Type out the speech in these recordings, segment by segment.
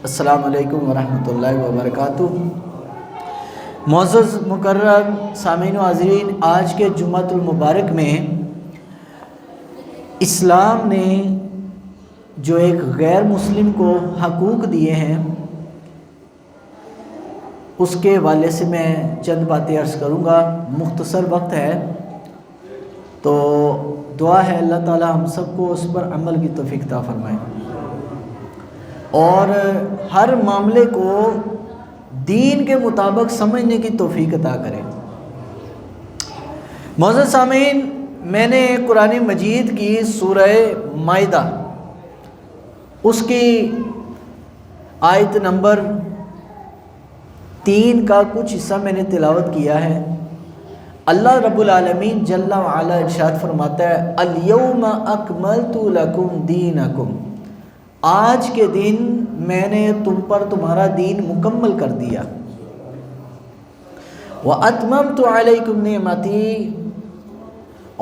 السلام علیکم ورحمۃ اللہ وبرکاتہ۔ معزز مکرم سامعین و حاضرین، آج کے جمعۃ المبارک میں اسلام نے جو ایک غیر مسلم کو حقوق دیے ہیں اس کے حوالے سے میں چند باتیں عرض کروں گا۔ مختصر وقت ہے تو دعا ہے اللہ تعالی ہم سب کو اس پر عمل کی توفیق عطا فرمائے اور ہر معاملے کو دین کے مطابق سمجھنے کی توفیق عطا کرے۔ معزز سامعین، میں نے قرآن مجید کی سورہ مائدہ اس کی آیت نمبر 3 کا کچھ حصہ میں نے تلاوت کیا ہے۔ اللہ رب العالمین جل وعلا ارشاد فرماتا ہے، الیوم اکملت لکم دینکم، آج کے دن میں نے تم پر تمہارا دین مکمل کر دیا۔ وَأَتْمَمْتُ عَلَيْكُمْ نِعْمَتِي،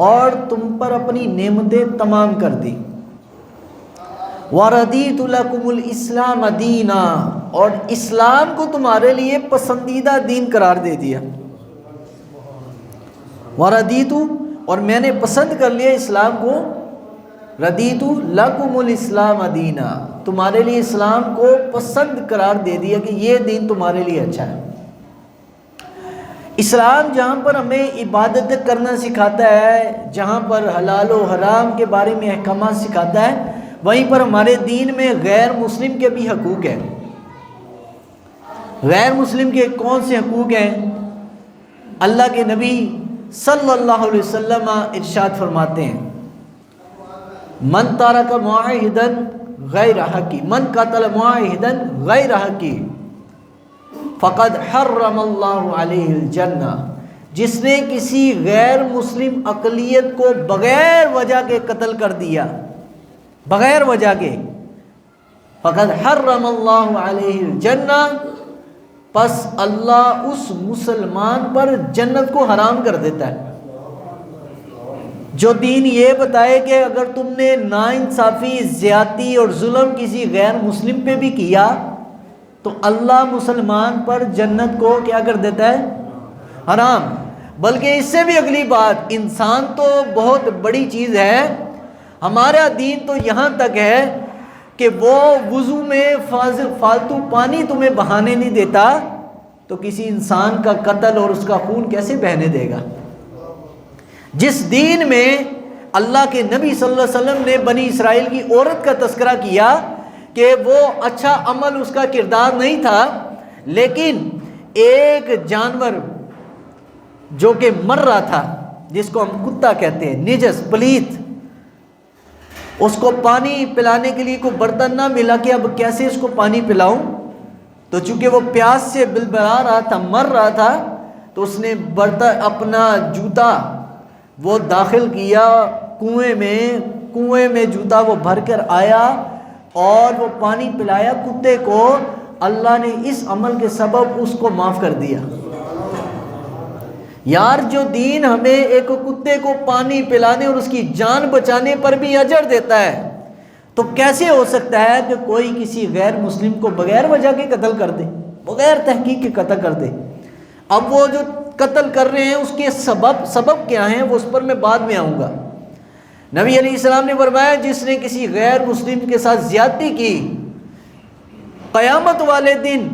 اور تم پر اپنی نعمتیں تمام کر دی۔ وَرَضِيتُ لَكُمُ الْإِسْلَامَ دِينًا، اور اسلام کو تمہارے لیے پسندیدہ دین قرار دے دیا۔ وَرَضِيتُ، اور میں نے پسند کر لیا اسلام کو، رضیت لکم الاسلام دینا، تمہارے لیے اسلام کو پسند قرار دے دیا کہ یہ دین تمہارے لیے اچھا ہے۔ اسلام جہاں پر ہمیں عبادت کرنا سکھاتا ہے، جہاں پر حلال و حرام کے بارے میں احکامات سکھاتا ہے، وہیں پر ہمارے دین میں غیر مسلم کے بھی حقوق ہیں۔ غیر مسلم کے کون سے حقوق ہیں؟ اللہ کے نبی صلی اللہ علیہ وسلم ارشاد فرماتے ہیں، من ترک معاہدا غیر حقی، من قتل معاہدا غیر حقی فقد حرم اللہ علیہ الجنہ، جس نے کسی غیر مسلم اقلیت کو بغیر وجہ کے قتل کر دیا، بغیر وجہ کے، فقد حرم اللہ علیہ الجنہ، پس اللہ اس مسلمان پر جنت کو حرام کر دیتا ہے۔ جو دین یہ بتائے کہ اگر تم نے ناانصافی، زیادتی اور ظلم کسی غیر مسلم پہ بھی کیا تو اللہ مسلمان پر جنت کو کیا کر دیتا ہے؟ حرام۔ بلکہ اس سے بھی اگلی بات، انسان تو بہت بڑی چیز ہے، ہمارا دین تو یہاں تک ہے کہ وہ وضو میں فالتو پانی تمہیں بہانے نہیں دیتا، تو کسی انسان کا قتل اور اس کا خون کیسے بہنے دے گا؟ جس دین میں اللہ کے نبی صلی اللہ علیہ وسلم نے بنی اسرائیل کی عورت کا تذکرہ کیا کہ وہ اچھا عمل اس کا کردار نہیں تھا، لیکن ایک جانور جو کہ مر رہا تھا، جس کو ہم کتا کہتے ہیں، نجس، پلیت، اس کو پانی پلانے کے لیے کوئی برتن نہ ملا کہ اب کیسے اس کو پانی پلاؤں، تو چونکہ وہ پیاس سے بلبلا رہا تھا، مر رہا تھا، تو اس نے برتن اپنا جوتا وہ داخل کیا کنویں میں جوتا وہ بھر کر آیا اور وہ پانی پلایا کتے کو، اللہ نے اس عمل کے سبب اس کو معاف کر دیا۔ یار، جو دین ہمیں ایک کتے کو پانی پلانے اور اس کی جان بچانے پر بھی اجر دیتا ہے، تو کیسے ہو سکتا ہے کہ کوئی کسی غیر مسلم کو بغیر وجہ کے قتل کر دے، بغیر تحقیق کے قتل کر دے؟ اب وہ جو قتل کر رہے ہیں اس کے سبب کیا ہیں، وہ اس پر میں بعد میں آؤں گا۔ نبی علیہ السلام نے فرمایا، جس نے کسی غیر مسلم کے ساتھ زیادتی کی، قیامت والے دن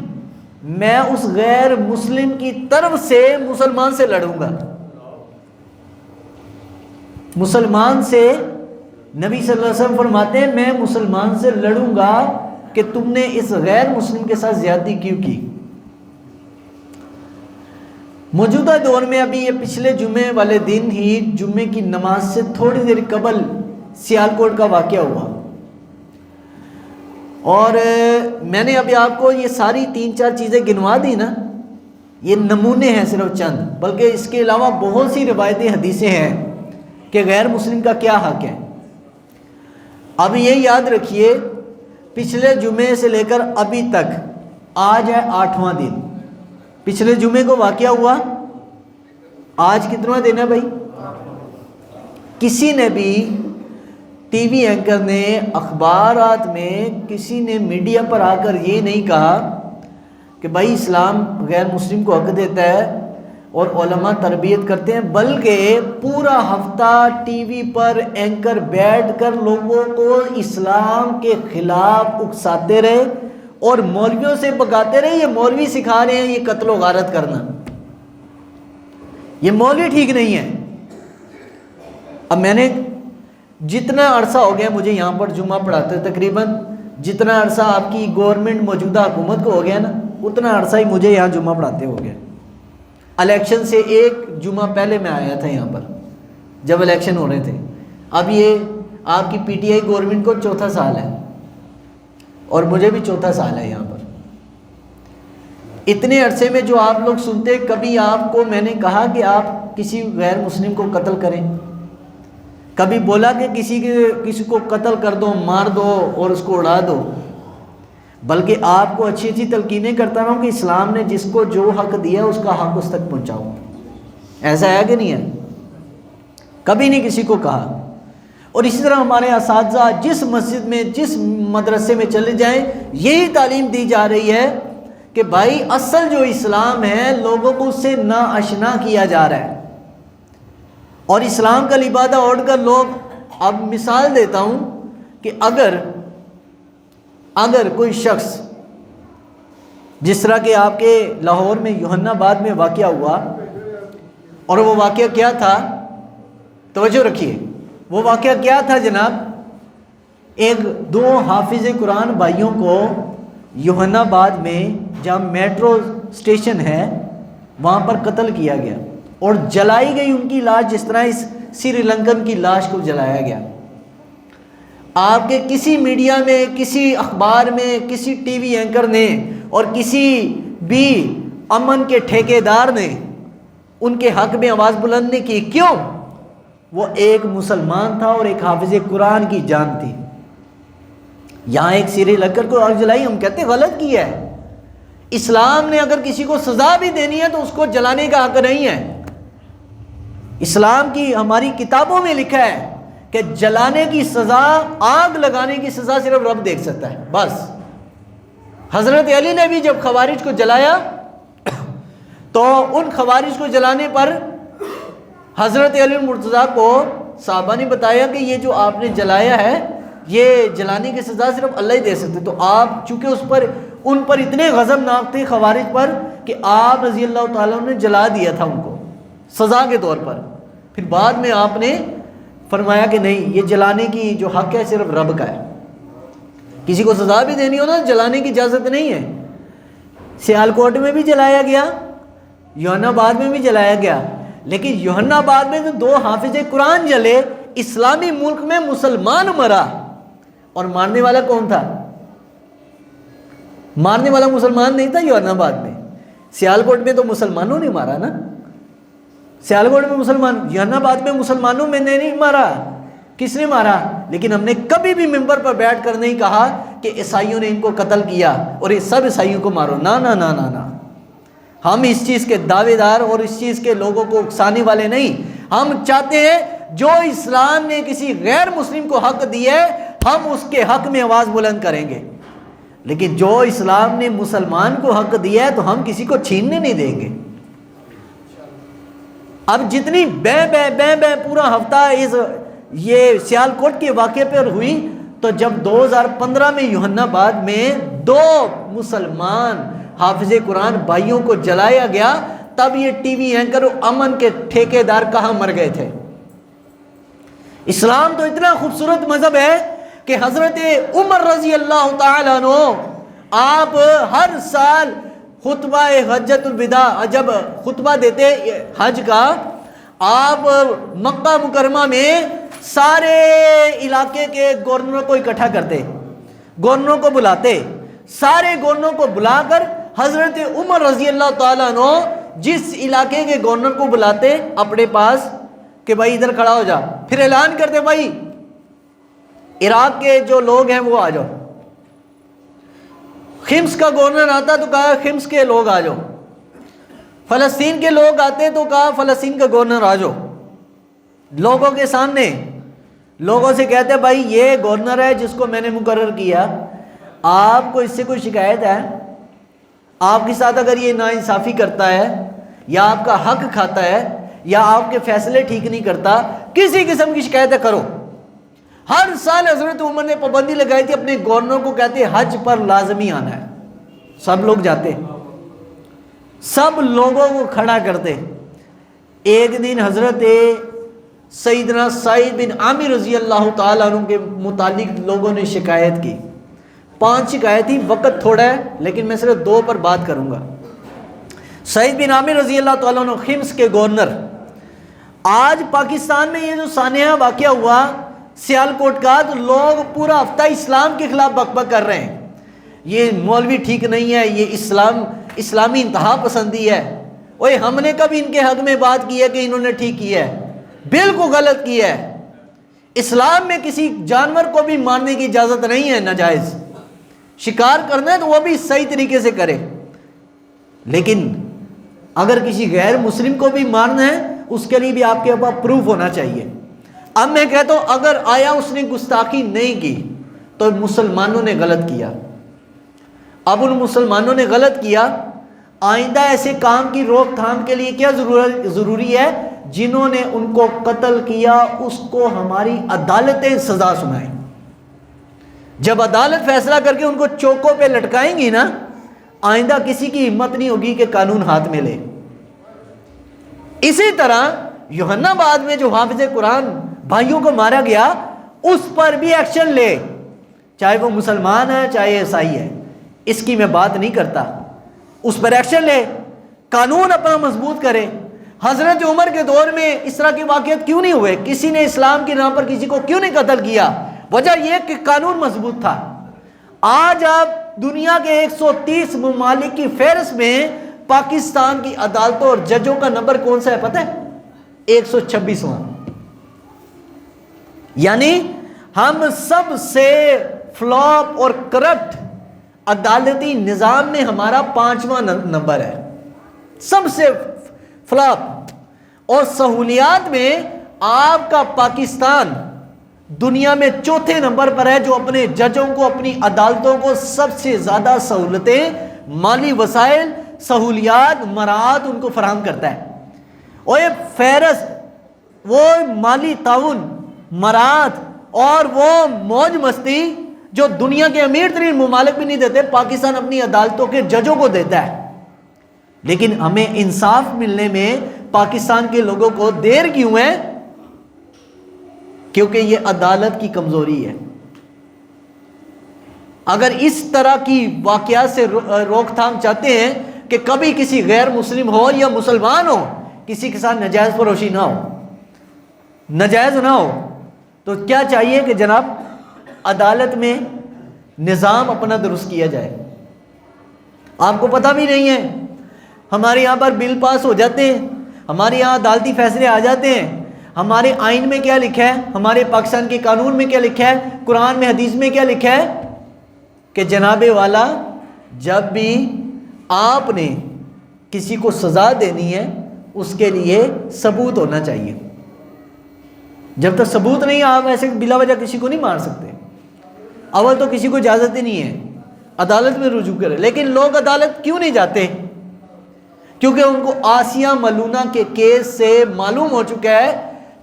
میں اس غیر مسلم کی طرف سے مسلمان سے لڑوں گا۔ مسلمان سے، نبی صلی اللہ علیہ وسلم فرماتے ہیں، میں مسلمان سے لڑوں گا کہ تم نے اس غیر مسلم کے ساتھ زیادتی کیوں کی۔ موجودہ دور میں ابھی یہ پچھلے جمعے والے دن ہی، جمعے کی نماز سے تھوڑی دیر قبل سیالکوٹ کا واقعہ ہوا، اور میں نے ابھی آپ کو یہ ساری 3-4 چیزیں گنوا دی نا، یہ نمونے ہیں صرف چند، بلکہ اس کے علاوہ بہت سی روایتیں، حدیثیں ہیں کہ غیر مسلم کا کیا حق ہے۔ اب یہ یاد رکھیے، پچھلے جمعے سے لے کر ابھی تک، آج ہے 8واں دن، پچھلے جمعے کو واقعہ ہوا، آج کتنا دن ہے بھائی؟ کسی نے بھی ٹی وی اینکر نے اخبارات میں کسی نے میڈیا پر آ کر یہ نہیں کہا کہ بھائی اسلام غیر مسلم کو حق دیتا ہے اور علماء تربیت کرتے ہیں، بلکہ پورا ہفتہ ٹی وی پر اینکر بیٹھ کر لوگوں کو اسلام کے خلاف اکساتے رہے اور مولویوں سے بگاتے رہے، یہ مولوی سکھا رہے ہیں یہ قتل و غارت کرنا، یہ مولوی ٹھیک نہیں ہے۔ اب میں نے جتنا عرصہ ہو گیا مجھے یہاں پر جمعہ پڑھاتے تقریباً جتنا عرصہ آپ کی گورنمنٹ موجودہ حکومت کو ہو گیا نا، اتنا عرصہ ہی مجھے یہاں جمعہ پڑھاتے ہو گیا۔ الیکشن سے ایک جمعہ پہلے میں آیا تھا یہاں پر جب الیکشن ہو رہے تھے، اب یہ آپ کی پی ٹی آئی گورنمنٹ کو چوتھا سال ہے اور مجھے بھی چوتھا سال ہے یہاں پر۔ اتنے عرصے میں جو آپ لوگ سنتے، کبھی آپ کو میں نے کہا کہ آپ کسی غیر مسلم کو قتل کریں؟ کبھی بولا کہ کسی کو قتل کر دو، مار دو اور اس کو اڑا دو؟ بلکہ آپ کو اچھی اچھی تلقینیں کرتا رہا ہوں کہ اسلام نے جس کو جو حق دیا اس کا حق اس تک پہنچاؤ۔ ایسا ہے کہ نہیں ہے؟ کبھی نہیں کسی کو کہا۔ اور اسی طرح ہمارے اساتذہ جس مسجد میں جس مدرسے میں چلے جائیں یہی تعلیم دی جا رہی ہے کہ بھائی اصل جو اسلام ہے لوگوں کو اس سے ناآشنا کیا جا رہا ہے، اور اسلام کا لبادہ اوڑھ کر لوگ، اب مثال دیتا ہوں کہ اگر کوئی شخص، جس طرح کہ آپ کے لاہور میں یوحنا آباد میں واقعہ ہوا، اور وہ واقعہ کیا تھا، توجہ رکھیے، وہ واقعہ کیا تھا جناب؟ ایک دو حافظ قرآن بھائیوں کو یوحنا آباد میں جہاں میٹرو اسٹیشن ہے وہاں پر قتل کیا گیا اور جلائی گئی ان کی لاش، جس طرح اس سری لنکن کی لاش کو جلایا گیا۔ آپ کے کسی میڈیا میں، کسی اخبار میں، کسی ٹی وی اینکر نے اور کسی بھی امن کے ٹھیکیدار نے ان کے حق میں آواز بلند نہیں کی؟ کیوں؟ وہ ایک مسلمان تھا اور ایک حافظ قرآن کی جان تھی۔ یہاں ایک سری لنکن کو آگ جلائی، ہم کہتے ہیں غلط کیا ہے۔ اسلام نے اگر کسی کو سزا بھی دینی ہے تو اس کو جلانے کا حق نہیں ہے۔ اسلام کی ہماری کتابوں میں لکھا ہے کہ جلانے کی سزا، آگ لگانے کی سزا صرف رب دیکھ سکتا ہے، بس۔ حضرت علی نے بھی جب خوارج کو جلایا تو ان خوارج کو جلانے پر حضرت علی مرتضیٰ کو صحابہ نے بتایا کہ یہ جو آپ نے جلایا ہے یہ جلانے کی سزا صرف اللہ ہی دے سکتے، تو آپ چونکہ ان پر اتنے غضبناک تھے خوارج پر کہ آپ رضی اللہ تعالیٰ نے جلا دیا تھا ان کو سزا کے طور پر۔ پھر بعد میں آپ نے فرمایا کہ نہیں، یہ جلانے کی جو حق ہے صرف رب کا ہے، کسی کو سزا بھی دینی ہو نا جلانے کی اجازت نہیں ہے۔ سیال کوٹ میں بھی جلایا گیا، یوحنا آباد میں بھی جلایا گیا، لیکن یوحنا آباد میں تو دو حافظ قرآن جلے، اسلامی ملک میں مسلمان مرا، اور مارنے والا کون تھا؟ مارنے والا مسلمان نہیں تھا یوحنا آباد میں، سیال کوٹ میں تو مسلمانوں نے مارا نا، سیال کوٹ میں مسلمان، یوحنا آباد میں مسلمانوں میں نے نہیں مارا، کس نے مارا؟ لیکن ہم نے کبھی بھی ممبر پر بیٹھ کر نہیں کہا کہ عیسائیوں نے ان کو قتل کیا اور یہ سب عیسائیوں کو مارو، نا نا نا نا نا۔ ہم اس چیز کے دعوے دار اور اس چیز کے لوگوں کو اکسانے والے نہیں، ہم چاہتے ہیں جو اسلام نے کسی غیر مسلم کو حق دیا ہے ہم اس کے حق میں آواز بلند کریں گے، لیکن جو اسلام نے مسلمان کو حق دیا ہے تو ہم کسی کو چھیننے نہیں دیں گے۔ اب جتنی بے پورا ہفتہ یہ سیال کوٹ کے واقعے پر ہوئی، تو جب 2015 میں یوحنا آباد میں دو مسلمان حافظ قرآن بھائیوں کو جلایا گیا، تب یہ ٹی وی اینکر امن کے ٹھیکیدار کہاں مر گئے تھے؟ اسلام تو اتنا خوبصورت مذہب ہے کہ حضرت عمر رضی اللہ تعالیٰ عنہ آپ ہر سال خطبہ حجۃ الوداع جب خطبہ دیتے حج کا، آپ مکہ مکرمہ میں سارے علاقے کے گورنروں کو اکٹھا کرتے، گورنروں کو بلاتے، سارے گورنروں کو بلا کر حضرت عمر رضی اللہ تعالیٰ عنہ جس علاقے کے گورنر کو بلاتے اپنے پاس کہ بھائی ادھر کھڑا ہو جا، پھر اعلان کرتے بھائی عراق کے جو لوگ ہیں وہ آ جاؤ، خمس کا گورنر آتا تو کہا خمس کے لوگ آ جاؤ، فلسطین کے لوگ آتے تو کہا فلسطین کا گورنر آ جاؤ، لوگوں کے سامنے لوگوں سے کہتے ہیں بھائی یہ گورنر ہے جس کو میں نے مقرر کیا، آپ کو اس سے کوئی شکایت ہے؟ آپ کے ساتھ اگر یہ ناانصافی کرتا ہے یا آپ کا حق کھاتا ہے یا آپ کے فیصلے ٹھیک نہیں کرتا، کسی قسم کی شکایتیں کرو۔ ہر سال حضرت عمر نے پابندی لگائی تھی، اپنے گورنر کو کہتے حج پر لازمی آنا ہے، سب لوگ جاتے، سب لوگوں کو کھڑا کرتے۔ ایک دن حضرت سیدنا سعید بن عامر رضی اللہ تعالیٰ عنہ کے متعلق لوگوں نے شکایت کی، 5 شکایت تھی، وقت تھوڑا ہے لیکن میں صرف 2 پر بات کروں گا۔ سعید بن عامر رضی اللہ تعالیٰ عنہ خمس کے گورنر، آج پاکستان میں یہ جو سانحہ واقعہ ہوا سیالکوٹ کا، تو لوگ پورا ہفتہ اسلام کے خلاف بک بک کر رہے ہیں، یہ مولوی ٹھیک نہیں ہے، یہ اسلامی انتہا پسندی ہے۔ اوے ہم نے کبھی ان کے حق میں بات کی ہے کہ انہوں نے ٹھیک کیا ہے؟ بالکل غلط کیا ہے۔ اسلام میں کسی جانور کو بھی مارنے کی اجازت نہیں ہے، ناجائز۔ شکار کرنا ہے تو وہ بھی صحیح طریقے سے کرے، لیکن اگر کسی غیر مسلم کو بھی مارنا ہے اس کے لیے بھی آپ کے پاس پروف ہونا چاہیے۔ اب میں کہتا ہوں اگر آیا اس نے گستاخی نہیں کی تو مسلمانوں نے غلط کیا۔ اب ان مسلمانوں نے غلط کیا، آئندہ ایسے کام کی روک تھام کے لیے کیا ضروری ہے؟ جنہوں نے ان کو قتل کیا اس کو ہماری عدالتیں سزا سنائیں۔ جب عدالت فیصلہ کر کے ان کو چوکوں پہ لٹکائیں گی نا، آئندہ کسی کی ہمت نہیں ہوگی کہ قانون ہاتھ میں لے۔ اسی طرح یوحنا بعد میں جو حافظ قرآن بھائیوں کو مارا گیا، اس پر بھی ایکشن لے، چاہے وہ مسلمان ہے چاہے عیسائی ہے، اس کی میں بات نہیں کرتا، اس پر ایکشن لے، قانون اپنا مضبوط کرے۔ حضرت عمر کے دور میں اس طرح کے واقعات کیوں نہیں ہوئے؟ کسی نے اسلام کے نام پر کسی کو کیوں نہیں قتل کیا؟ وجہ یہ کہ قانون مضبوط تھا۔ آج آپ دنیا کے 130 ممالک کی فہرست میں پاکستان کی عدالتوں اور ججوں کا نمبر کون سا ہے پتہ ہے؟ 126واں۔ یعنی ہم سب سے فلاپ اور کرپٹ عدالتی نظام میں ہمارا 5واں نمبر ہے، سب سے فلاپ۔ اور سہولیات میں آپ کا پاکستان دنیا میں 4تھے نمبر پر ہے، جو اپنے ججوں کو، اپنی عدالتوں کو سب سے زیادہ سہولتیں، مالی وسائل، سہولیات، مراعات ان کو فراہم کرتا ہے۔ اور یہ فہرست، وہ مالی تعاون، مراعات اور وہ موج مستی جو دنیا کے امیر ترین ممالک بھی نہیں دیتے، پاکستان اپنی عدالتوں کے ججوں کو دیتا ہے۔ لیکن ہمیں انصاف ملنے میں پاکستان کے لوگوں کو دیر کیوں ہے؟ کیونکہ یہ عدالت کی کمزوری ہے۔ اگر اس طرح کی واقعات سے روک تھام چاہتے ہیں کہ کبھی کسی غیر مسلم ہو یا مسلمان ہو کسی کے ساتھ نجائز فروشی نہ ہو، نجائز نہ ہو، تو کیا چاہیے کہ جناب عدالت میں نظام اپنا درست کیا جائے۔ آپ کو پتہ بھی نہیں ہے، ہمارے یہاں پر بل پاس ہو جاتے ہیں، ہمارے یہاں عدالتی فیصلے آ جاتے ہیں، ہمارے آئین میں کیا لکھا ہے، ہمارے پاکستان کے قانون میں کیا لکھا ہے، قرآن میں، حدیث میں کیا لکھا ہے کہ جناب والا جب بھی آپ نے کسی کو سزا دینی ہے اس کے لیے ثبوت ہونا چاہیے۔ جب تک ثبوت نہیں، آپ ایسے بلا وجہ کسی کو نہیں مار سکتے۔ اول تو کسی کو اجازت ہی نہیں ہے عدالت میں رجوع کرے۔ لیکن لوگ عدالت کیوں نہیں جاتے؟ کیونکہ ان کو آسیہ ملونہ کے کیس سے معلوم ہو چکا ہے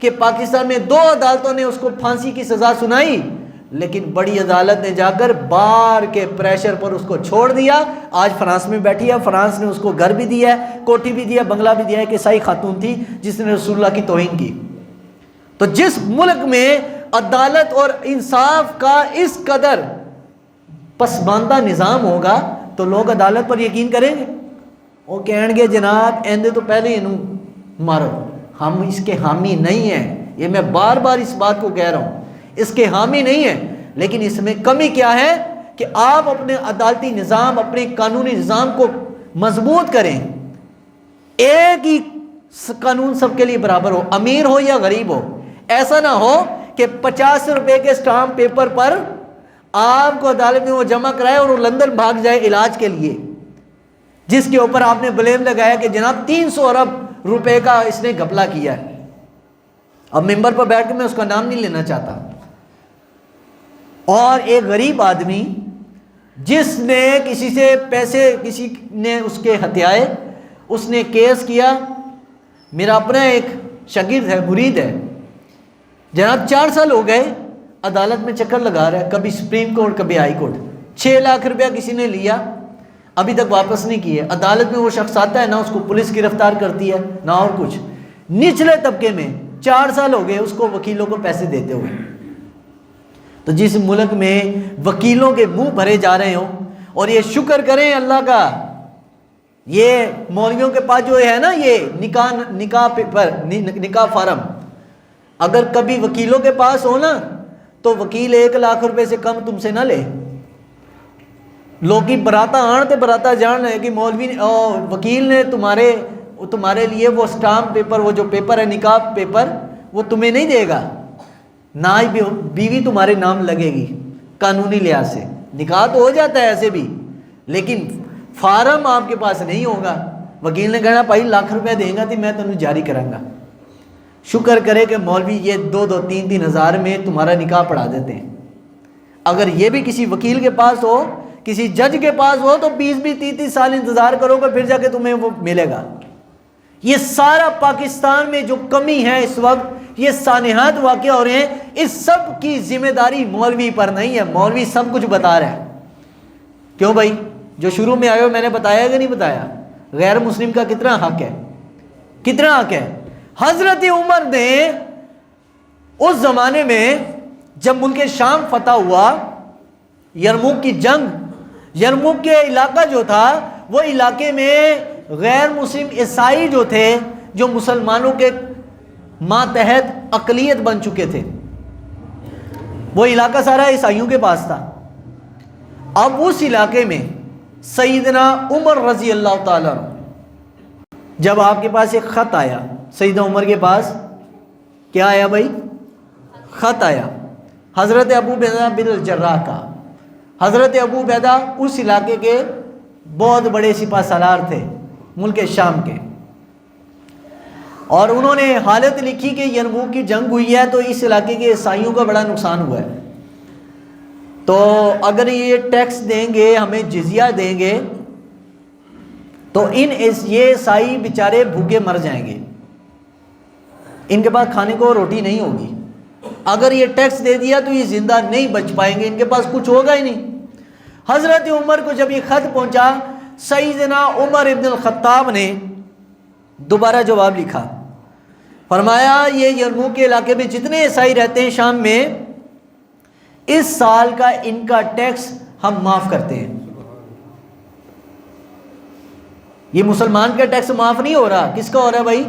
کہ پاکستان میں 2 عدالتوں نے اس کو پھانسی کی سزا سنائی، لیکن بڑی عدالت نے جا کر بار کے پریشر پر اس کو چھوڑ دیا۔ آج فرانس میں بیٹھی ہے، فرانس نے اس کو گھر بھی دیا ہے، کوٹھی بھی دیا، بنگلہ بھی دیا ہے، کہ عیسائی خاتون تھی جس نے رسول اللہ کی توہین کی۔ تو جس ملک میں عدالت اور انصاف کا اس قدر پسماندہ نظام ہوگا تو لوگ عدالت پر یقین کریں گے۔ وہ کہیں گے جناب ایندے تو پہلے انہوں مارو۔ ہم اس کے حامی نہیں ہیں، یہ میں بار بار اس بات کو کہہ رہا ہوں، اس کے حامی نہیں ہیں، لیکن اس میں کمی کیا ہے کہ آپ اپنے عدالتی نظام، اپنے قانونی نظام کو مضبوط کریں۔ ایک ہی قانون سب کے لیے برابر ہو، امیر ہو یا غریب ہو۔ ایسا نہ ہو کہ 50 روپے کے اسٹامپ پیپر پر آپ کو عدالت میں وہ جمع کرائے اور وہ لندن بھاگ جائے علاج کے لیے، جس کے اوپر آپ نے بلیم لگایا کہ جناب 300 ارب روپے کا اس نے گھپلا کیا ہے۔ اب ممبر پر بیٹھ کے میں اس کا نام نہیں لینا چاہتا. اور ایک غریب آدمی جس نے کسی سے پیسے کسی نے اس کے ہتھیائے، اس نے کیس کیا، میرا اپنا ایک شاگرد ہے، مرید ہے جناب، 4 سال ہو گئے عدالت میں چکر لگا رہا ہے، کبھی سپریم کورٹ کبھی ہائی کورٹ. 6 لاکھ روپیہ کسی نے لیا، ابھی تک واپس نہیں کیے. عدالت میں وہ شخص آتا ہے، نہ اس کو پولیس گرفتار کرتی ہے نہ اور کچھ. نچلے طبقے میں 4 سال ہو گئے اس کو وکیلوں کو پیسے دیتے ہوئے. تو جس ملک میں وکیلوں کے منہ بھرے جا رہے ہوں، اور یہ شکر کریں اللہ کا، یہ مولویوں کے پاس جو ہے نا یہ نکاح پیپر، نکاح فارم، اگر کبھی وکیلوں کے پاس ہو نا تو وکیل 1 لاکھ روپے سے کم تم سے نہ لے. لوگ براتا آن تے براتا جان ہے کہ مولوی وکیل نے تمہارے لیے وہ سٹامپ پیپر، وہ جو پیپر ہے نکاح پیپر، وہ تمہیں نہیں دے گا، نہ ہی بیوی تمہارے نام لگے گی. قانونی لحاظ سے نکاح تو ہو جاتا ہے ایسے بھی، لیکن فارم آپ کے پاس نہیں ہوگا. وکیل نے کہنا بھائی 1 لاکھ روپے دیں گا تو میں تمہیں جاری کراں گا. شکر کرے کہ مولوی یہ 2-2 3-3 ہزار میں تمہارا نکاح پڑھا دیتے ہیں. اگر یہ بھی کسی وکیل کے پاس ہو، کسی جج کے پاس ہو، تو 20-30 سال انتظار کرو گے پھر جا کے تمہیں وہ ملے گا. یہ سارا پاکستان میں جو کمی ہے اس وقت، یہ سانحات واقع ہو رہے ہیں، اس سب کی ذمہ داری مولوی پر نہیں ہے. مولوی سب کچھ بتا رہا ہے. کیوں بھائی؟ جو شروع میں آئے ہو میں نے بتایا کہ نہیں بتایا؟ غیر مسلم کا کتنا حق ہے، کتنا حق ہے. حضرت عمر نے اس زمانے میں جب ملک شام فتح ہوا، یرموک کی جنگ، یرموک کے علاقہ جو تھا وہ علاقے میں غیر مسلم عیسائی جو تھے، جو مسلمانوں کے ماتحت اقلیت بن چکے تھے، وہ علاقہ سارا عیسائیوں کے پاس تھا. اب اس علاقے میں سیدنا عمر رضی اللہ تعالیٰ عنہ، جب آپ کے پاس ایک خط آیا، سیدنا عمر کے پاس کیا آیا بھائی؟ خط آیا حضرت ابو عبیدہ بن الجراح کا. حضرت ابو عبیدہ اس علاقے کے بہت بڑے سپہ سالار تھے ملک شام کے، اور انہوں نے حالت لکھی کہ یرموک کی جنگ ہوئی ہے تو اس علاقے کے عیسائیوں کا بڑا نقصان ہوا ہے، تو اگر یہ ٹیکس دیں گے، ہمیں جزیہ دیں گے، تو یہ عیسائی بیچارے بھوکے مر جائیں گے، ان کے پاس کھانے کو روٹی نہیں ہوگی. اگر یہ ٹیکس دے دیا تو یہ زندہ نہیں بچ پائیں گے، ان کے پاس کچھ ہوگا ہی نہیں. حضرت عمر کو جب یہ خط پہنچا، سیدنا عمر ابن الخطاب نے دوبارہ جواب لکھا، فرمایا یہ یرموک کے علاقے میں جتنے عیسائی رہتے ہیں شام میں، اس سال کا ان کا ٹیکس ہم معاف کرتے ہیں. یہ مسلمان کا ٹیکس معاف نہیں ہو رہا، کس کا ہو رہا ہے بھائی؟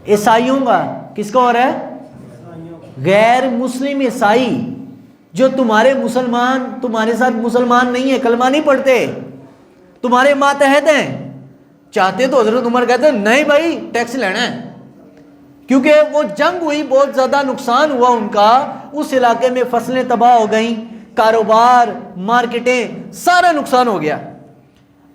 عیسائیوں کا. کس کا ہو رہا ہے؟ غیر مسلم عیسائی جو تمہارے ساتھ مسلمان نہیں ہیں، کلمہ نہیں پڑھتے، تمہارے ماتحت ہیں. چاہتے تو حضرت عمر کہتے ہیں نہیں بھائی ٹیکس لینا ہے، کیونکہ وہ جنگ ہوئی، بہت زیادہ نقصان ہوا ان کا، اس علاقے میں فصلیں تباہ ہو گئیں، کاروبار، مارکیٹیں، سارا نقصان ہو گیا.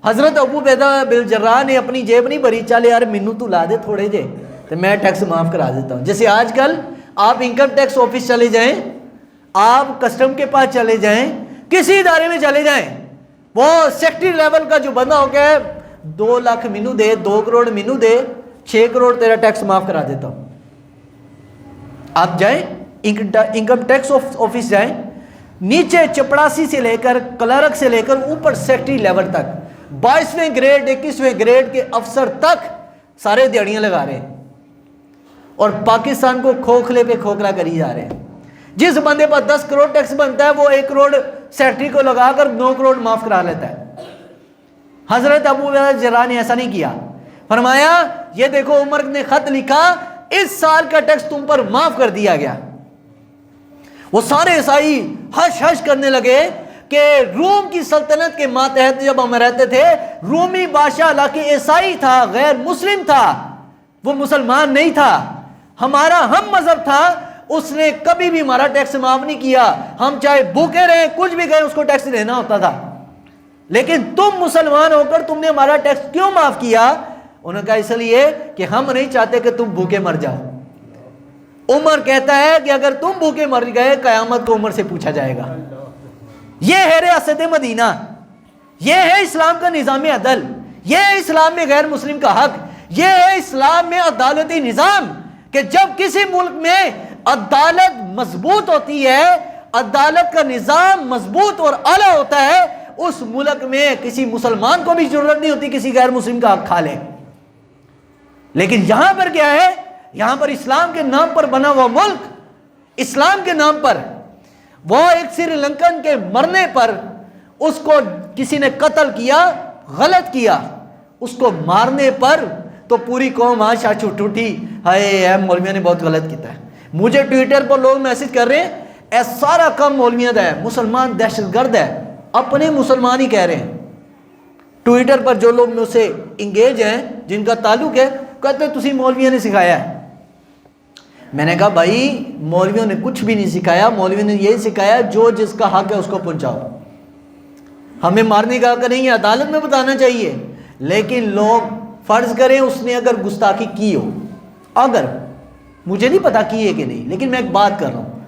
حضرت ابو عبیدہ بن الجراح نے اپنی جیب نہیں بھری، چل یار مینوں تو لا دے تھوڑے جے تو میں ٹیکس معاف کرا دیتا ہوں. جیسے آج کل آپ انکم ٹیکس آفس چلے جائیں، آپ کسٹم کے پاس چلے جائیں، کسی ادارے میں چلے جائیں، وہ سیکٹری لیول کا جو بندہ ہو گیا ہے، 2 لاکھ مینوں دے، 2 کروڑ مینوں دے، 6 کروڑ تیرا ٹیکس معاف کرا دیتا ہوں. آپ جائیں انکم ٹیکس آفس جائیں، نیچے چپڑاسی سے لے کر کلرک سے لے کر اوپر سیکٹری لیول تک، 22ویں گریڈ 21ویں گریڈ کے افسر تک سارے دیہڑیاں لگا رہے ہیں، اور پاکستان کو کھوکھلے پہ کھوکھلا کری جا رہے ہیں. جس بندے پر 10 کروڑ ٹیکس بنتا ہے وہ 1 کروڑ سیکٹری کو لگا کر 9 کروڑ معاف کرا لیتا ہے. حضرت ابو عبیدہ جراح نے ایسا نہیں کیا، فرمایا یہ دیکھو عمر نے خط لکھا، اس سال کا ٹیکس تم پر معاف کر دیا گیا. وہ سارے عیسائی ہش ہش کرنے لگے کہ روم کی سلطنت کے ماتحت جب ہم رہتے تھے، رومی بادشاہ علاقے عیسائی تھا، غیر مسلم تھا، وہ مسلمان نہیں تھا، ہمارا ہم مذہب تھا، اس نے کبھی بھی ہمارا ٹیکس معاف نہیں کیا، ہم چاہے بھوکے رہے کچھ بھی کریں اس کو ٹیکس دینا ہوتا تھا، لیکن تم مسلمان ہو کر تم نے ہمارا ٹیکس کیوں معاف کیا؟ انہوں نے کہا اس لیے کہ ہم نہیں چاہتے کہ تم بھوکے مر جاؤ. عمر کہتا ہے کہ اگر تم بھوکے مر گئے قیامت کو عمر سے پوچھا جائے گا. یہ ہے ریاست مدینہ، یہ ہے اسلام کا نظام عدل، یہ ہے اسلام میں غیر مسلم کا حق، یہ ہے اسلام میں عدالتی نظام کہ جب کسی ملک میں عدالت مضبوط ہوتی ہے، عدالت کا نظام مضبوط اور اعلیٰ ہوتا ہے، اس ملک میں کسی مسلمان کو بھی ضرورت نہیں ہوتی کسی غیر مسلم کا حق کھا لے. لیکن یہاں پر کیا ہے؟ یہاں پر اسلام کے نام پر بنا ہوا ملک، اسلام کے نام پر، وہ ایک سری لنکن کے مرنے پر اس کو کسی نے قتل کیا، غلط کیا، اس کو مارنے پر تو پوری قوم آج شاہ چھوٹ اٹھی، ہائے مولویوں نے بہت غلط کیا ہے. مجھے ٹویٹر پر لوگ میسج کر رہے ہیں اے سارا کم مولویوں دا ہے، مسلمان دہشت گرد ہے. اپنے مسلمان ہی کہہ رہے ہیں. ٹویٹر پر جو لوگ مجھ سے انگیج ہیں، جن کا تعلق ہے، کہتے ہیں تسی مولویوں نے سکھایا ہے. میں نے کہا بھائی مولویوں نے کچھ بھی نہیں سکھایا، مولویوں نے یہی سکھایا جو جس کا حق ہے اس کو پہنچاؤ. ہمیں مارنے کا حق نہیں ہے، عدالت میں بتانا چاہیے. لیکن لوگ فرض کریں اس نے اگر گستاخی کی ہو، اگر مجھے نہیں پتا کی ہے کہ نہیں، لیکن میں ایک بات کر رہا ہوں،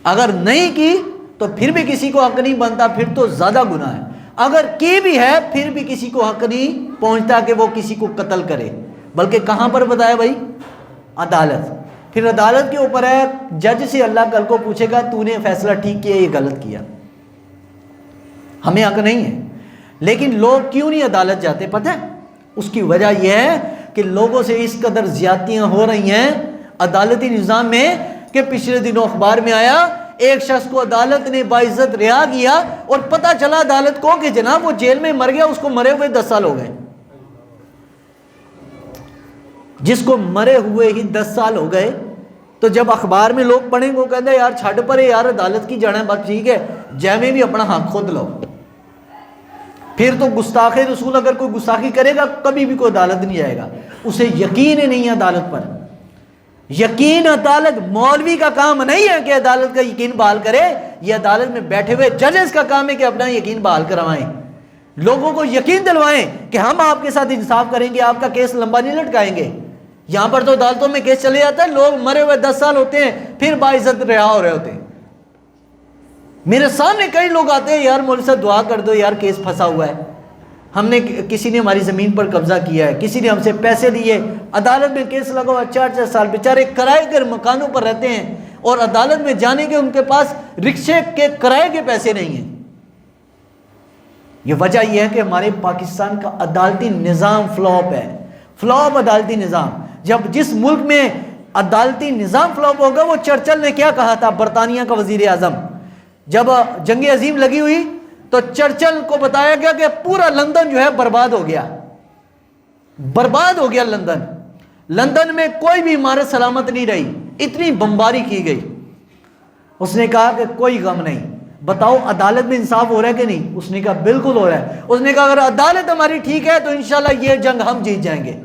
اگر نہیں کی تو پھر بھی کسی کو حق نہیں بنتا، پھر تو زیادہ گناہ ہے. اگر کی بھی ہے پھر بھی کسی کو حق نہیں پہنچتا کہ وہ کسی کو قتل کرے. بلکہ کہاں پر بتایا بھائی؟ عدالت. پھر عدالت کے اوپر ہے، جج سے اللہ کل کو پوچھے گا تو نے فیصلہ ٹھیک کیا یہ غلط کیا. ہمیں حق نہیں ہے. لیکن لوگ کیوں نہیں عدالت جاتے پتہ ہے؟ اس کی وجہ یہ ہے کہ لوگوں سے اس قدر زیادتیاں ہو رہی ہیں عدالتی نظام میں کہ پچھلے دنوں اخبار میں آیا ایک شخص کو عدالت نے باعزت رہا کیا اور پتہ چلا عدالت کو کہ جناب وہ جیل میں مر گیا، اس کو مرے ہوئے 10 سال ہو گئے. جس کو مرے ہوئے ہی 10 سال ہو گئے تو جب اخبار میں لوگ پڑھیں گے وہ کہتے ہیں یار چھڑ پرے یار عدالت کی جانا ہے، بس ٹھیک ہے جے میں بھی اپنا حق خود لو. پھر تو گستاخ رسول اگر کوئی گستاخی کرے گا کبھی بھی کوئی عدالت نہیں جائے گا. اسے یقین ہی نہیں ہے عدالت پر. یقین عدالت مولوی کا کام نہیں ہے کہ عدالت کا یقین بحال کرے، یہ عدالت میں بیٹھے ہوئے ججز کا کام ہے کہ اپنا یقین بحال کروائیں، لوگوں کو یقین دلوائیں کہ ہم آپ کے ساتھ انصاف کریں گے، آپ کا کیس لمبا نہیں لٹکائیں گے. یہاں پر تو عدالتوں میں کیس چلے جاتا ہے، لوگ مرے ہوئے 10 سال ہوتے ہیں پھر باعزت رہا ہو رہے ہوتے ہیں. میرے سامنے کئی لوگ آتے ہیں یار مولوی صاحب دعا کر دو یار کیس پھنسا ہوا ہے، ہم نے کسی نے ہماری زمین پر قبضہ کیا ہے، کسی نے ہم سے پیسے دیے، عدالت میں کیس لگا ہوا 4 سال، بیچارے کرائے کے مکانوں پر رہتے ہیں اور عدالت میں جانے کے ان کے پاس رکشے کے کرائے کے پیسے نہیں ہیں. یہ وجہ یہ ہے کہ ہمارے پاکستان کا عدالتی نظام فلاپ ہے، فلاپ عدالتی نظام. جب جس ملک میں عدالتی نظام فلاپ ہوگا، وہ چرچل نے کیا کہا تھا، برطانیہ کا وزیر اعظم، جب جنگ عظیم لگی ہوئی تو چرچل کو بتایا گیا کہ پورا لندن جو ہے برباد ہو گیا، برباد ہو گیا لندن، لندن میں کوئی بھی عمارت سلامت نہیں رہی، اتنی بمباری کی گئی. اس نے کہا کہ کوئی غم نہیں، بتاؤ عدالت میں انصاف ہو رہا ہے کہ نہیں؟ اس نے کہا بالکل ہو رہا ہے. اس نے کہا اگر عدالت ہماری ٹھیک ہے تو انشاءاللہ یہ جنگ ہم جیت جائیں گے.